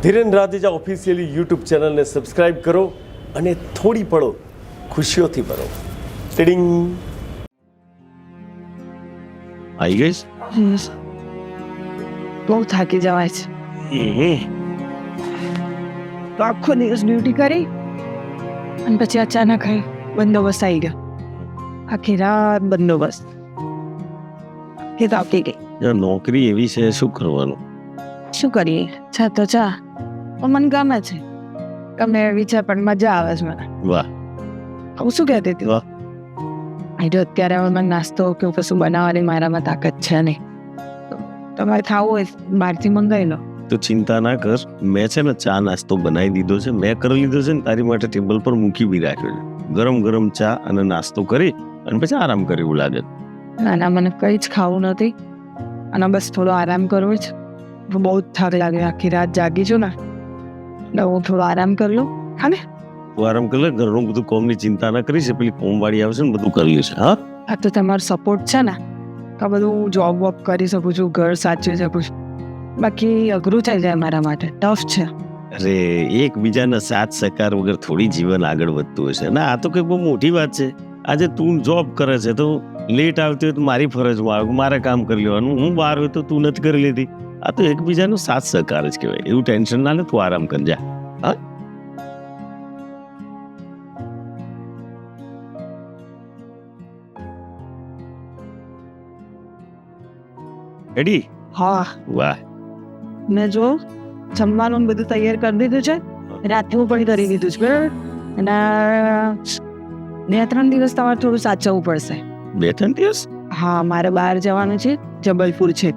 Dhiren રાધેજા officially YouTube ચેનલને subscribe કરો અને થોડી પળો ખુશીઓથી ભરો. ટીડિંગ. આવી ગઈશ? બહુ થાકી જવાય છે. તો આખો દિવસ ડ્યુટી કરી અને પછી અચાનક બંદોબસ્ત આવી ગયો. આખી રાત બંદોબસ્ત. એ તો આપી ગઈ. નોકરી એવી છે, શું કરવાનું? શું કરીએ? ચા તો ચા, પણ મને ગમે છે. ગમે એ વિચાર પણ મજા આવે છે મને. વાહ, હું શું કહેતી હતી? વાહ. જો અત્યારે હવે મને નાસ્તો કે કશું બનાવવાની મારામાં તાકાત છે નહીં. તમારે ખાવું હોય બહારથી મંગાવી લો. તો ચિંતા ના કર, મેં છે ને ચા નાસ્તો બનાવી દીધો છે. મેં કરી લીધો છે ને તારી માટે ટેબલ પર મૂકી બી રાખ્યો છે. ગરમ ગરમ ચા અને નાસ્તો કરી અને પછી આરામ કરે એવું લાગે. ના, મને કંઈ જ ખાવું નથી અને બસ થોડો આરામ કરવો છે. બહુ જ થાક લાગે, આખી રાત જાગી છું ને એટલે હું થોડો આરામ કરી લઉં. હા ને, તું આરામ કરી લે, ઘરનું બધું કોમની ચિંતા ના કરીશ. પેલી કોમવાળી આવશે ને બધું કરી લેશે. હા, આ તો તમારો સપોર્ટ છે ને તો બધું હું જોબ વોબ કરી શકું છું, ઘર સાચવી શકું છું. બાકી અઘરું થઈ જાય મારા માટે, ટફ છે. અરે એકબીજાના સાથ સહકાર વગર થોડી જીવન આગળ વધતું હશે ને. આ તો કંઈ બહુ મોટી વાત છે. આજે તું જોબ કરે છે તો લેટ આવતી હોય તો મારી ફરજમાં આવે, મારે કામ કરી લેવાનું. હું બહાર હોય તો તું નથી કરી લેતી. આ તો એકબીજાનો સાથ સહકાર જ કહેવાય. એવું ટેન્શન ના લે, તું આરામ કરી જા. હા, રેડી? હા, વાહ. મેં જો જમવાનું બધું તૈયાર કરી દીધું છે. રાતે હું પણ કરી દીધું છે બરાબર. અને 2-3 દિવસ તમારે થોડું સાચવવું પડશે. 2-3 દિવસ? હા, મારે બહાર જવાનું છે, જબલપુર છે,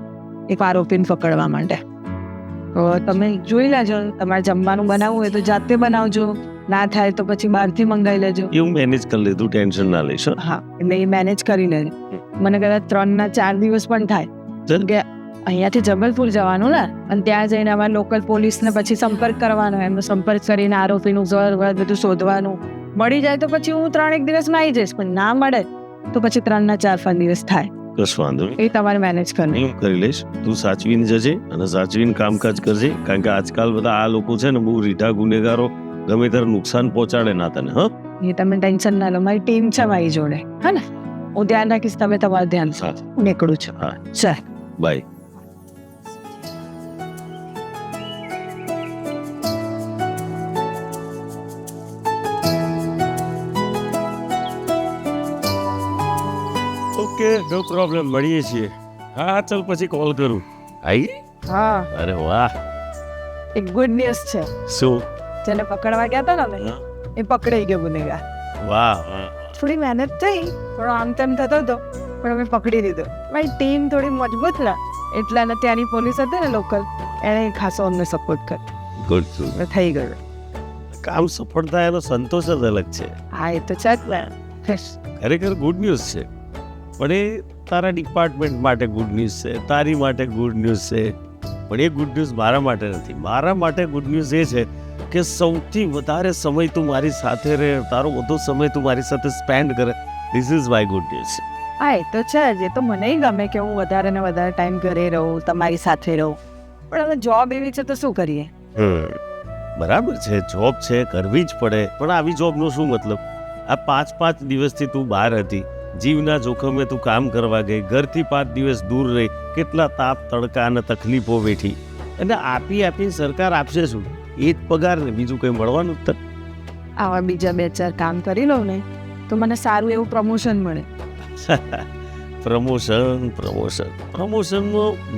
એક આરોપીને પકડવા માટે. તો તમે જોઈ લેજો, તમારે જમવાનું બનાવવું હોય તો જાતે બનાવજો, ના થાય તો પછી બહારથી મંગાવી લેજો. એવું મેનેજ કરી લીધું, ટેન્શન ના લઈશ. હા, એટલે એ મેનેજ કરી લેજો. મને કદાચ 3-4 દિવસ પણ થાય કે અહીંયાથી જબલપુર જવાનું ને, અને ત્યાં જઈને અમારા લોકલ પોલીસને પછી સંપર્ક કરવાનો, એમનો સંપર્ક કરીને આરોપીનું ઘર બધું શોધવાનું. મળી જાય તો પછી હું 3-1 દિવસમાં આવી જઈશ, પણ ના મળે તો પછી 3-4-5 દિવસ થાય. કશું વાંધો નહીં, એ તમારે મેનેજ કરવું. હું કરી લઈશ. તું સાચવીને જજે અને સાચવીને કામકાજ કરજે. કારણ કે આજકાલ બધા આ લોકો છે ને બહુ રીઢા ગુનેગારો, ગમે ત્યારે નુકસાન પહોંચાડે ના તને. હા, એ તમે ટેન્શન ના લો, મારી ટીમ છે મારી જોડે. હા ને, હું ધ્યાન રાખીશ, તમે તમારું ધ્યાન રાખો. હું નીકળું છું. હા, ચાલ, બાય. ઓકે, નો પ્રોબ્લેમ, મળીએ છીએ. હા, ચાલ પછી કોલ કરું. આઈ? હા, અરે વાહ. એક ગુડ ન્યૂઝ છે. શું? જેને પકડવા ગયા હતા ને અમે, હા. એ પકડાઈ ગયો ગુનેગાર. વાહ વાહ. થોડી મહેનત થઈ, થોડો આમ તેમ થતો હતો, પણ અમે પકડી દીધો. મારી ટીમ થોડી મજબૂત ના, એટલે અને ત્યાંની પોલીસ હતી ને લોકલ, એણે ખાસો અમને સપોર્ટ કર્યો. Good good. એટલે થઈ ગયું. કામ સફળ થાય એનો સંતોષ જ અલગ છે. હા, એ તો છે જ ને. ખરેખર ગુડ ન્યૂઝ છે. પણ એ તારા ડિપાર્ટમેન્ટ માટે ગુડ ન્યૂઝ છે, તારી માટે ગુડ ન્યૂઝ છે. પણ એ ગુડ ન્યૂઝ મારા માટે નથી. મારા માટે ગુડ ન્યૂઝ એ છે કે સૌથી વધારે સમય તું મારી સાથે રહે, તારો બધો સમય તું મારી સાથે સ્પેન્ડ કરે. This is my good news. હા, એ તો છે જ. એ તો મને ગમે કે હું વધારે ને વધારે ટાઈમ ઘરે રહું, તમારી સાથે રહું. પણ હવે જોબ એવી છે તો શું કરીએ? બરાબર છે, જોબ છે, કરવી જ પડે. પણ આવી જોબનો શું મતલબ? આ 5-5 દિવસથી તું બહાર હતી, જીવના જોખમે તું કામ કરવા ગઈ, ઘરથી 5 દિવસ દૂર રહી, કેટલા તાપ તડકા અને તકલીફો વેઠી, અને આપી સરકાર આપશે શું? એ જ પગાર ને, બીજું કંઈ મળવાનું જ. આવા બીજા 2-4 કામ કરી લઉં ને તો મને સારું એવું પ્રમોશન મળે. પ્રમોશનમાં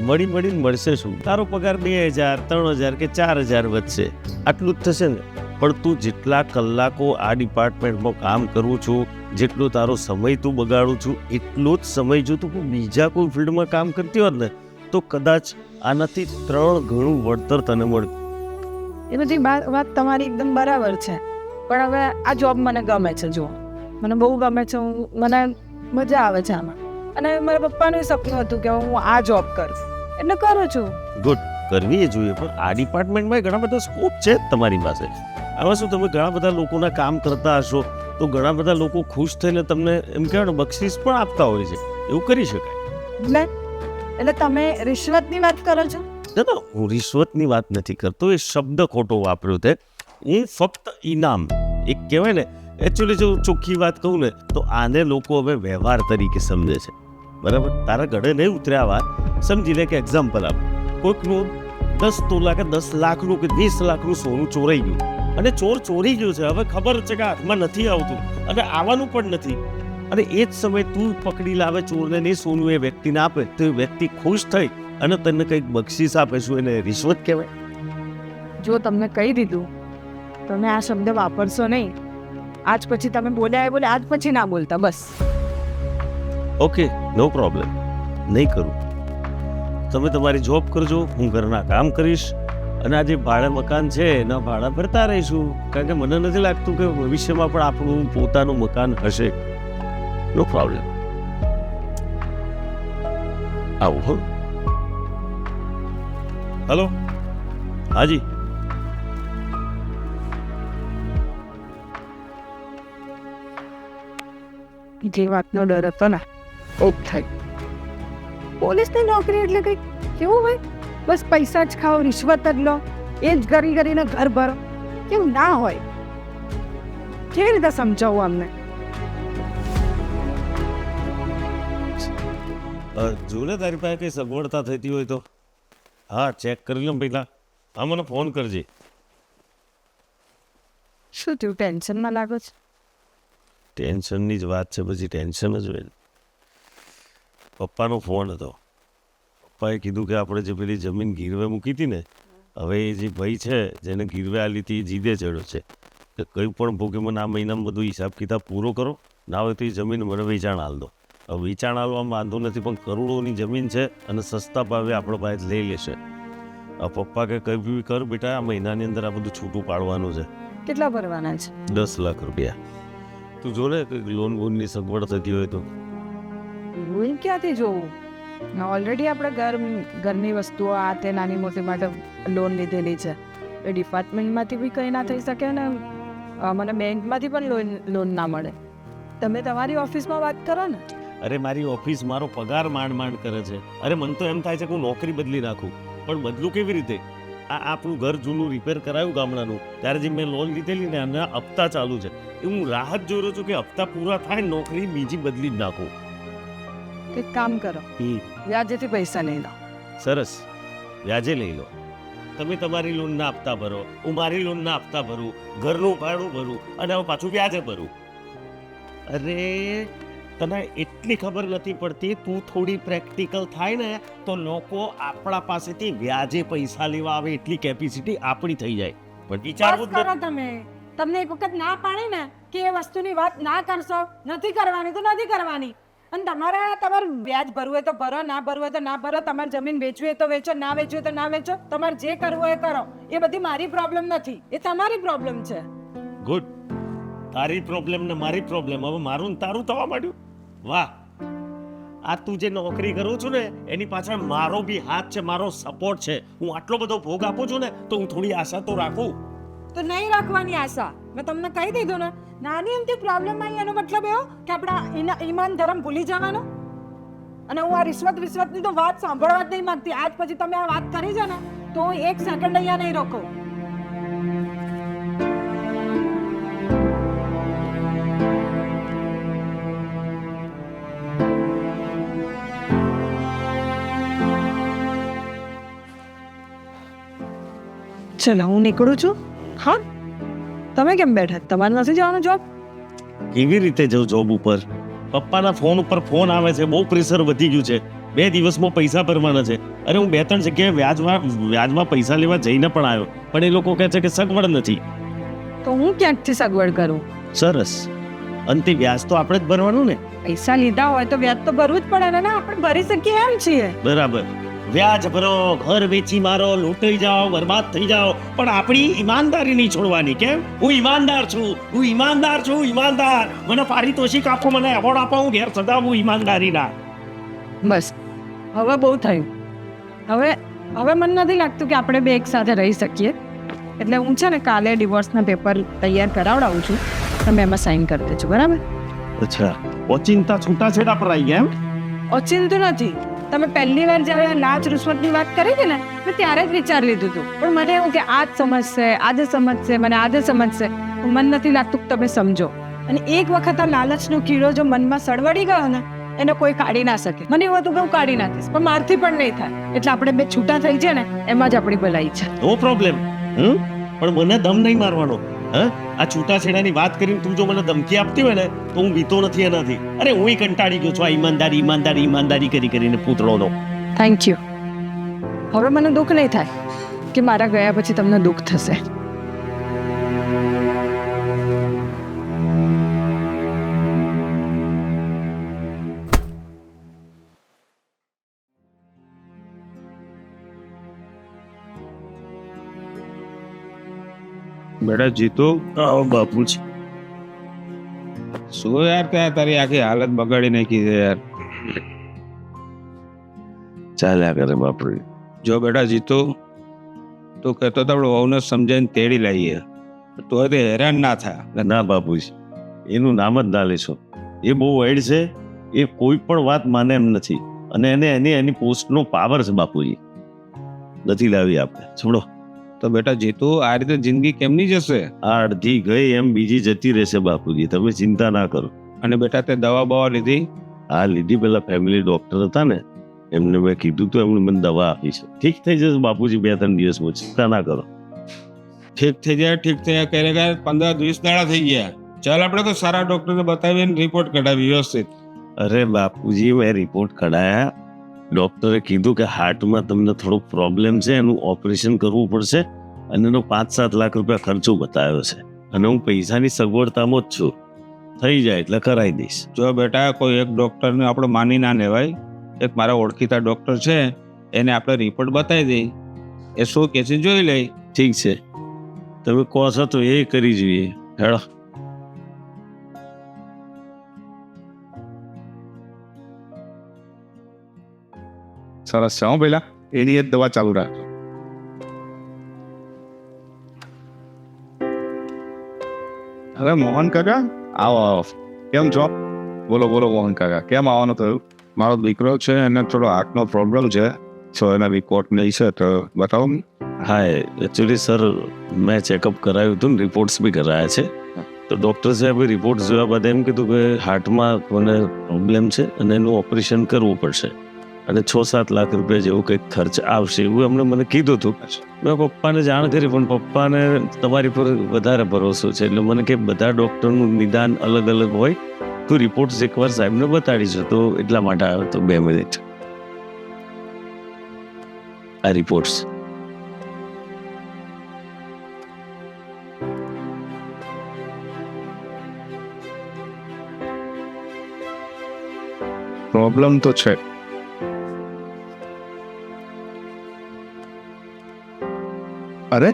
મળીને મળશે શું? તારો પગાર 2,000, 3,000 કે 4,000 વધશે, આટલું જ થશે ને. પણ તું જેટલા કલાકો આ ડિપાર્ટમેન્ટમાં કામ કરું છું, જેટલો તારો સમય તું બગાડું છું, એટલો જ સમય જો તું બીજા કોઈ ફિલ્ડમાં કામ કરતી હોત ને તો કદાચ આનાથી 3 ગણું વળતર તને મળતું. એ બધી વાત તમારી એકદમ બરાબર છે. પણ હવે આ જોબ મને ગમે છે. જો મને બહુ ગમે છે, મને મજા આવે છે આમાં. અને મારા પપ્પાનું સપનું હતું કે હું આ જોબ કરું, એટલે કરું છું. ગુડ, કરવી એ જોઈએ. પણ આ ડિપાર્ટમેન્ટમાં ઘણા બધા સ્કોપ છે તમારી પાસે. આમાં શું, તમે ઘણા બધા લોકોના કામ કરતા હશો તો ઘણા બધા લોકો ખુશ થઈને તમને એમ કહેવાય ને બક્ષિસ પણ આપતા હોય છે. એવું કરી શકાય. એટલે તમે રિશ્વતની વાત કરો છો? ના હું રિશ્વતની વાત નથી કરતો, એ શબ્દ ખોટો વાપર્યો તે. હું ફક્ત ઇનામ, એક કહેવાય ને, એકચ્યુઅલી જો ચોખ્ખી વાત કહું ને તો આને લોકો હવે વ્યવહાર તરીકે સમજે છે, બરાબર? તારા ગળે નહીં ઉતર્યા વાત, સમજી લે કે એક્ઝામ્પલ આપ, કોઈકનું 10 તોલા કે 10 લાખનું કે 20 લાખનું સોનું ચોરાઈ ગયું અને ચોર ચોરી ગયો છે, હવે ખબર છે કે હાથમાં નથી આવતું અને આવવાનું પણ નથી, અને એ જ સમયે તું પકડી લાવે ચોરને ને સોનું એ વ્યક્તિને આપે તો એ વ્યક્તિ ખુશ થઈ અને તને કંઈક બક્ષિસ આપે, શું એને રિશ્વત કહેવાય? જો તમને કહી દીધું તમે આ શબ્દ વાપરશો નહીં, આજ પછી તમે બોલ્યા બોલે આજ પછી ના બોલતા, બસ. ઓકે, નો પ્રોબ્લેમ, નહીં કરું. તમે તમારી જોબ કરજો, હું ઘરના કામ કરીશ, અને આ જે ભાડા મકાન છે એના ભાડા ભરતા રહીશું, કારણ કે મને નથી લાગતું કે ભવિષ્યમાં પણ આપણું પોતાનું મકાન હશે. નો પ્રોબ્લેમ. આવું હો. હલો, હાજી. જે વાતનો ડર હતો ને એ જ થઈ. પોલીસની નોકરી એટલે કંઈક કેવું હોય, બસ પૈસા જ ખાઓ, રિશ્વત જ લો, એ જ કરી કરીને ઘર ભરો, કેવું ના હોય? કેવી રીતે સમજાવું અમને? જો ને તારી પાસે કઈ સગવડતા થતી હોય તો હા ચેક કરી લો પહેલાં. હા, મને ફોન કરજે. શું થયું, ટેન્શનમાં લાગો છો? ટેન્શનની જ વાત છે, પછી ટેન્શન જ હોય. પપ્પાનો ફોન હતો, પપ્પાએ કીધું કે આપણે જે પેલી જમીન ગીરવે મૂકી હતી ને, હવે એ જે ભાઈ છે જેને ગીરવે આલી હતી એ જીદે ચડ્યો છે કે કંઈ પણ ભોગે મને આ મહિનામાં બધું હિસાબ કિતાબ પૂરો કરો, ના હોય તો એ જમીન મને વેચાણ હાલ દો. હવે વેચાણ હાલવામાં વાંધો નથી, પણ કરોડોની જમીન છે અને સસ્તા ભાવે આપણો પાસે લઈ લેશે. આ પપ્પા કે કંઈ બી કર બેટા, આ મહિનાની અંદર આ બધું છૂટું પાડવાનું છે. કેટલા ભરવાના છે? 10 લાખ રૂપિયા. તું જો ને લોન બોનની સગવડ થતી હોય તો. લોન ક્યાંથી જોવું? ઓલરેડી આપણે ઘરની વસ્તુઓ આ તે નાની મોટી માટે લોન લીધેલી છે. એ ડિપાર્ટમેન્ટમાંથી બી કંઈ ના થઈ શકે ને મને બેંકમાંથી પણ લોન ના મળે. તમે તમારી ઓફિસમાં વાત કરો ને. અરે મારી ઓફિસ મારો પગાર માંડ માંડ કરે છે. અરે મને તો એમ થાય છે કે હું નોકરી બદલી નાખું, પણ બદલું કેવી રીતે? આ આપણું ઘર જૂનું રિપેર કરાયું ગામડાનું, ત્યારે જે મેં લોન લીધેલી ને એના હપ્તા ચાલુ છે, એ હું રાહત જોઈ રહ્યો છું કે હપ્તા પૂરા થાય, નોકરી બીજી બદલી જ નાખું. એક કામ કરો, વ્યાજેથી પૈસા લઈ લો. સરસ, વ્યાજે લઈ લો. તમે તમારી લોન ના હપ્તા ભરો, હું મારી લોન ના હપ્તા ભરું, ઘરનું ભાડું ભરું અને હવે પાછું વ્યાજે ભરું. અરે તને એટલી ખબર નથી પડતી, તું થોડી પ્રેક્ટિકલ થાય ને તો લોકો આપણા પાસેથી વ્યાજે પૈસા લેવા આવે એટલી કેપેસિટી આપણી થઈ જાય. પણ વિચારવું જ કરો તમે. તમને એક વખત ના પાડી ને કે એ વસ્તુની વાત ના કરશો, નથી કરવાની તો નથી કરવાની. અને તમારે વ્યાજ ભરવું હોય તો ભરો, ના ભરવું હોય તો ના ભરો. તમારે જમીન વેચવી હોય તો વેચો, ના વેચવી હોય તો ના વેચો. તમારે જે કરવું હોય એ કરો. એ બધી મારી પ્રોબ્લેમ નથી, એ તમારી પ્રોબ્લેમ છે. ગુડ. તારી પ્રોબ્લેમ ને મારી પ્રોબ્લેમ હવે મારું ને તારું થવા માંડ્યું. વાહ! આ તું જે નોકરી કરું છું ને એની પાછળ મારો બી હાથ છે, મારો સપોર્ટ છે. હું આટલો બધો ભોગ આપું છું ને તો હું થોડી આશા તો રાખું. તો નહીં રાખવાની આશા. મેં તમને કહી દીધું ને, નાની એમથી પ્રોબ્લેમ આવી એનો મતલબ એવો કે આપણા ઈમાન ધર્મ ભૂલી જવાનો. અને હું આ રિશ્વતની તો વાત સાંભળવા જ નહીં માંગતી. આજ પછી તમે આ વાત કરી છે ને તો હું 1 સેકન્ડ અહીંયા નહીં રોકું. ચલો હું નીકળું છું. હા, તમે કેમ બેઠા? તમારે નથી જવાનું જોબ? કેવી રીતે જવું જોબ ઉપર? પપ્પાના ફોન ઉપર ફોન આવે છે, બહુ પ્રેશર વધી ગયું છે, 2 દિવસમાં પૈસા ભરવાના છે. અરે હું 2-3 જગ્યાએ વ્યાજમાં પૈસા લેવા જઈને પણ આવ્યો, પણ એ લોકો કહે છે કે સગવડ નથી. તો હું ક્યાંકથી સગવડ કરું? સરસ. અંતે વ્યાજ તો આપણે જ ભરવાનું ને. પૈસા લીધા હોય તો વ્યાજ તો ભરવું જ પડે ને. આપણે ભરી શકીએ એમ છીએ. બરાબર. વ્યાજ ભરો, ઘર વેચી મારો, લૂંટાઈ જાઓ, બરબાદ થઈ જાઓ, પણ આપણી ઈમાનદારી નહીં છોડવાની. કેમ? હું ઈમાનદાર છું, હું ઈમાનદાર છું, ઈમાનદાર. મને પારિતોષિક આપો, મને એવોર્ડ આપો, હું ઘેર સદાવું ઈમાનદારીના. બસ હવે બહુ થયું. હવે મને નથી લાગતું કે આપણે બે એક સાથે રહી શકીએ. એટલે હું છે ને કાલે ડિવોર્સના પેપર તૈયાર કરાવડાવું છું, તમે એમાં સાઇન કરી દેજો, બરાબર? અચ્છા, ઓચિંતા છૂટાછેડા પર આવી ગયા એમ? ઓચિંતું નથી, તમે પહેલી વાર જ્યારે લાંચ રૂશ્વતની વાત કરી હતી ને મેં ત્યારે જ વિચારી લીધું હતું, પણ મને એવું કે આ જ સમજશે, આજે સમજશે, મને આજે સમજશે. મને નથી લાગતું કે તમે સમજો. અને એક વખત આ લાલચનો કીડો જો મનમાં સળવડી ગયો ને એને કોઈ કાઢી ના શકે. મને એવું હતું કે હું કાઢી નાખીશ, પણ મારથી પણ નહીં થાય. એટલે આપણે બે છૂટા થઈ જાય ને એમાં જ આપણી ભલાઈ છે. નો પ્રોબ્લેમ. પણ મને દમ નહીં મારવાનો. આ છૂટાછેડાની વાત કરીને તું જો મને ધમકી આપતી હોય ને તો હું બીતો નથી એનાથી. અરે હું કંટાળી ગયો છું આ ઈમાનદારી ઈમાનદારી ઈમાનદારી કરીને પૂતળોનો. Thank you. હવે મને દુઃખ નહીં થાય કે મારા ગયા પછી તમને દુઃખ થશે. બેટા જીતુ, બાપુજી શું યાર ત્યાં તારી આખી હાલત બગાડી નાખી છે યાર. ચાલ્યા કરે બાપુજી. જો બેટા જીતુ, તું કહેતો તો આપણે વહુને સમજાવીને તેડી લાવીએ, તો હવે હેરાન ના થાય. ના બાપુજી, એનું નામ જ ના લેશો. એ બહુ વાઈડ છે, એ કોઈ પણ વાત માને એમ નથી, અને એની પોસ્ટનો પાવર છે બાપુજી. નથી લાવી આપણે, છોડો. તો બેટા જીતુ, આ રીતે જિંદગી કેમની જશે? આ અડધી ગઈ એમ બીજી જતી રહેશે બાપુજી, તમે ચિંતા ના કરો. અને બેટા તે દવા બવા લીધી? આ લીધી, પેલા ફેમિલી ડોક્ટર હતા ને એમને મેં કીધું તો એમને મને દવા આપી છે. ઠીક થઈ જશે બાપુજી 2-3 દિવસમાં, ચિંતા ના કરો. ઠીક થઈ જાય કરે 15-20 દાડા થઈ ગયા. ચાલ આપણે તો સારા ડોક્ટરને બતાવીને રિપોર્ટ કઢાવી વ્યવસ્થિત. અરે બાપુજી, મેં રિપોર્ટ કઢાયા. ડોક્ટરે કીધું કે હાર્ટમાં તમને થોડો પ્રોબ્લેમ છે, એનું ઓપરેશન કરવું પડશે, અને એનો 5-7 લાખ રૂપિયા ખર્ચો બતાવ્યો છે. અને હું પૈસાની સગવડતામાં જ છું, થઈ જાય એટલે કરાવી દઈશ. જો બેટા, કોઈ એક ડોક્ટરને આપણે માની ના લેવાય. એક મારા ઓળખીતા ડોક્ટર છે, એને આપણે રિપોર્ટ બતાવી દઈ, એ શું કે છે જોઈ લઈ. ઠીક છે, તમે કહો છો તો એ કરી જોઈએ. હેડો. સરસ છે. પેલા એની જ દવા ચાલુ રાખજો. અરે મોહન કાકા, આવો આવો. કેમ છો? બોલો બોલો મોહન કાકા, કેમ આવવાનું થયું? મારો દીકરો છે, એને થોડો હાર્ટનો પ્રોબ્લેમ છે, તો એના રિપોર્ટ નહીં છે, તો બતાવો. હા, એકચ્યુઅલી સર મેં ચેકઅપ કરાવ્યું હતું ને રિપોર્ટ્સ બી કરાયા છે. તો ડૉક્ટર સાહેબે રિપોર્ટ જોયા બાદ એમ કીધું કે હાર્ટમાં મને પ્રોબ્લેમ છે અને એનું ઓપરેશન કરવું પડશે, અને 6-7 લાખ રૂપિયા જેવું કંઈક ખર્ચ આવશે એવું એમણે મને કીધું હતું. મેં પપ્પાને જાણ કરી, પણ પપ્પાને તમારી પર વધારે ભરોસો છે, એટલે મને કે બધા ડૉક્ટરનું નિદાન અલગ અલગ હોય, તું રિપોર્ટ્સ એકવાર સાહેબને બતાડીશું. તો એટલા માટે આવ્યો તો 2 મિનિટ. આ રિપોર્ટ્સ. પ્રોબ્લેમ તો છે. અરે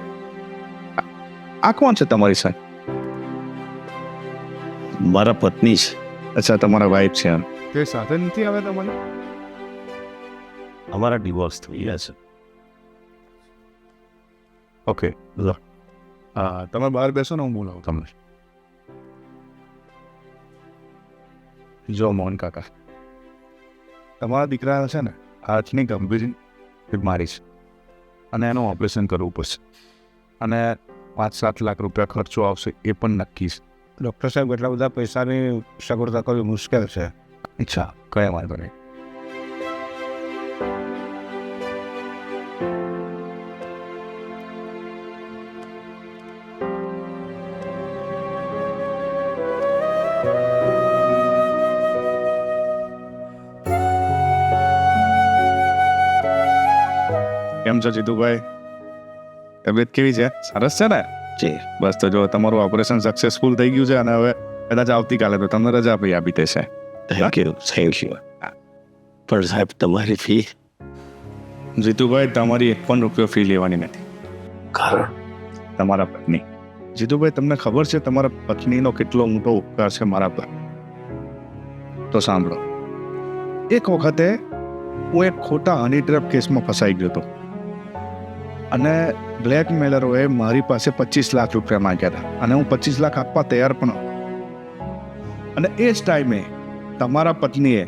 આ કોણ છે તમારી સાથે? મારા પત્ની છે. અચ્છા, તમારા વાઈફ છે. એમ તે સાથે નથી આવે તમને? અમારા ડિવોર્સ થઈ ગયા છે. ઓકે, હા, તમે બહાર બેસો ને, હું બોલાવું તમને. જો મોહન કાકા, તમારા દીકરા છે ને હાર્ટની ગંભીર બીમારી છે, અને એનું ઓપરેશન કરવું પડશે, અને 5-7 લાખ રૂપિયા ખર્ચો આવશે, એ પણ નક્કી છે. ડૉક્ટર સાહેબ, એટલા બધા પૈસાની સગવડતા કરવી મુશ્કેલ છે. અચ્છા, કયા વાંધો નહીં. કેમ છો જીતુભાઈ? તબિયત કેવી છે? સરસ છે ને? જી, બસ. તો જો તમારું ઓપરેશન સક્સેસફુલ થઈ ગયું છે, અને હવે કદાચ આવતીકાલે તો તમને રજા આપી દેશે. Thank you. પણ સાહેબ, તમારી ફી? જીતુભાઈ, તમારી 1 પણ રૂપિયો ફી લેવાની નથી. કારણ તમારા પત્ની. જીતુભાઈ, તમને ખબર છે તમારા પત્નીનો કેટલો મોટો ઉપકાર છે મારા પર? તો સાંભળો. એક વખતે હું એક ખોટા હની ટ્રેપ કેસમાં ફસાઈ ગયો હતો, અને બ્લેકમેલરોએ મારી પાસે 25 લાખ રૂપિયા માંગ્યા હતા, અને હું 25 લાખ આપવા તૈયાર પણ હતો. અને એ જ ટાઈમે તમારા પત્નીએ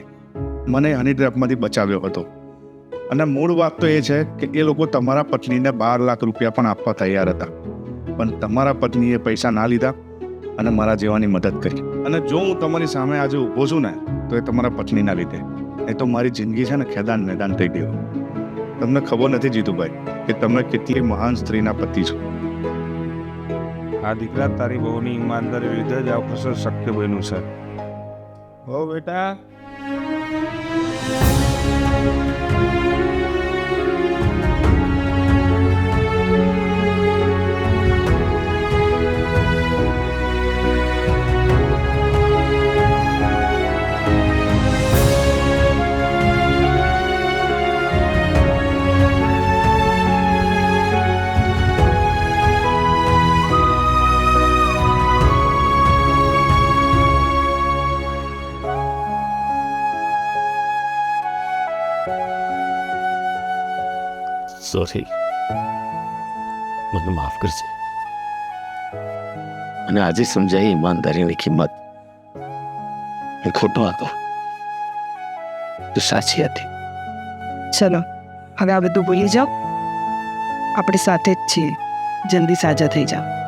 મને હની ટ્રેપમાંથી બચાવ્યો હતો. અને મૂળ વાત તો એ છે કે એ લોકો તમારા પત્નીને 12 લાખ રૂપિયા પણ આપવા તૈયાર હતા, પણ તમારા પત્નીએ પૈસા ના લીધા અને મારા જેવાની મદદ કરી. અને જો હું તમારી સામે આજે ઊભો છું ને તો એ તમારા પત્નીના લીધે. એ તો મારી જિંદગી છે ને ખેદાન મેદાન થઈ ગયું. તમને ખબર નથી જીતુભાઈ કે તમે કેટલી મહાન સ્ત્રીના પતિ છો. આ દીકરા તારી બહુની ઈમાનદારી લીધે જ આ ફસલ શક્ય બન્યું છે. હો બેટા. સોરી, મને માફ કરજે. અને આજે સમજાય ઈમાનદારીની કિંમત. હું ખોટો હતો, તું સાચી હતી. ચલો હવે આ બધું ભૂલી જાઓ, આપણે સાથે જ છીએ, જલ્દી સાજા થઈ જાઓ.